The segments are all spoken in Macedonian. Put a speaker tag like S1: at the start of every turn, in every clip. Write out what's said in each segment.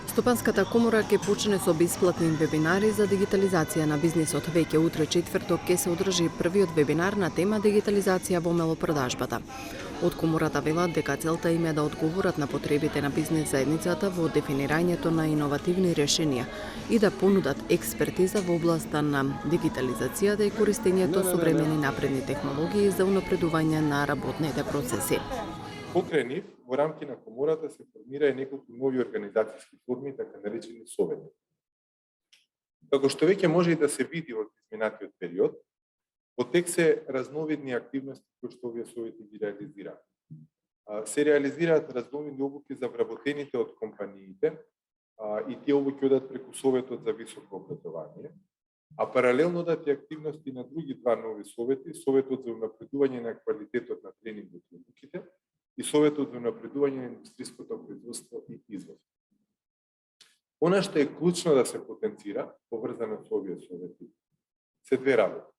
S1: Стопанската комора ќе почне со бесплатни вебинари за дигитализација на бизнисот. Веќе утре четврток ќе се одржи првиот вебинар на тема дигитализација во мелопродажбата. Од комората велат дека целта им е да одговорат на потребите на бизнис заедницата во дефинирањето на иновативни решенија и да понудат експертиза во областа на дигитализацијата и користењето современи напредни технологии за унапредување на работните процеси.
S2: Покрај нив, во рамки на комората се формира и неколку нови организацијски форми, така наречени совети. Како што веќе може и да се види од изминатиот период, во тек се разновидни активности кои што овие совети ги реализираат. Се реализираат разновидни обуки за вработените од компаниите и тие обуки одат преку Советот за високо образование, а паралелно одат и активности на други два нови совети, Советот за унапредување на квалитетот на тренингот и обуките и Советот за унапредување на индустријското производство и извоз. Она што е клучно да се потенцира, поврзано со овие совети, се две работи.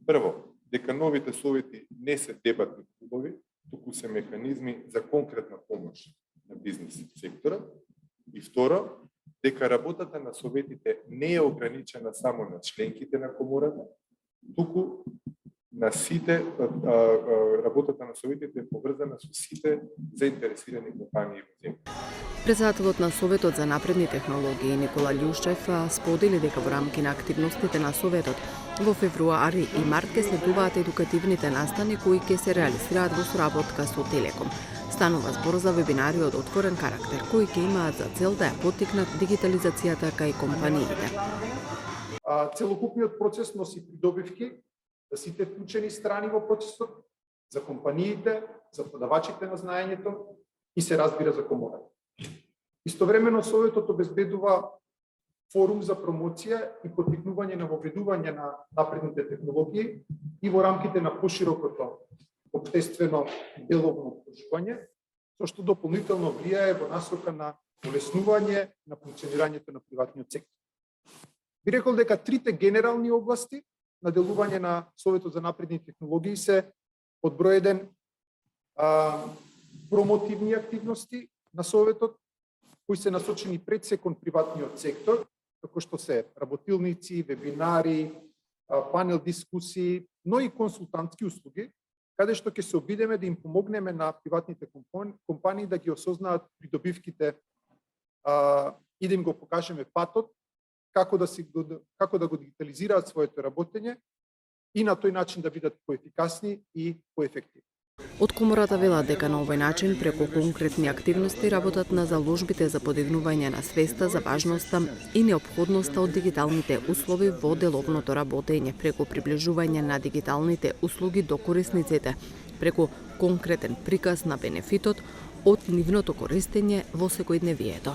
S2: Прво, дека новите совети не се дебатни клубови, туку се механизми за конкретна помош на бизнис секторот. И второ, дека работата на советите не е ограничена само на членките на комората, туку на сите, работата на советите е поврзана со сите заинтересирани компании во земјата.
S1: Председателот на Советот за напредни технологии Никола Љушев сподели дека во рамки на активностите на Советот во февруари и март ќе следуваат едукативните настани кои ќе се реализираат во соработка со Телеком. Станува збор за вебинари од отворен карактер кои ќе имаат за цел да ја поттикнат дигитализацијата кај компаниите.
S3: Целокупниот процес носи придобивки за сите вклучени страни во процесот, за компаниите, за продавачите на знаењето и се разбира за комората. Истовремено Советот обезбедува форум за промоција и поттикнување на воведување на напредните технологии и во рамките на поширокото општествено деловно обкружување, со што дополнително влијае во насока на олеснување на функционирањето на приватниот сектор. Би рекол дека трите генерални области на делување на Советот за напредни технологии се под број 1 промотивни активности на Советот, кои се насочени пред се кон приватниот сектор, како што се работилници, вебинари, панел дискусии, но и консултантски услуги, каде што ќе се обидеме да им помогнеме на приватните компании да ги осознаат придобивките и да им го покажеме патот, како да го дигитализираат своето работење и на тој начин да бидат поефикасни и поефективни.
S1: Од комората велат дека на овој начин, преку конкретни активности, работат на заложбите за подигнување на свеста за важноста и неопходноста од дигиталните услови во деловното работење, преку приближување на дигиталните услуги до корисниците, преку конкретен приказ на бенефитот од нивното користење во секојдневието.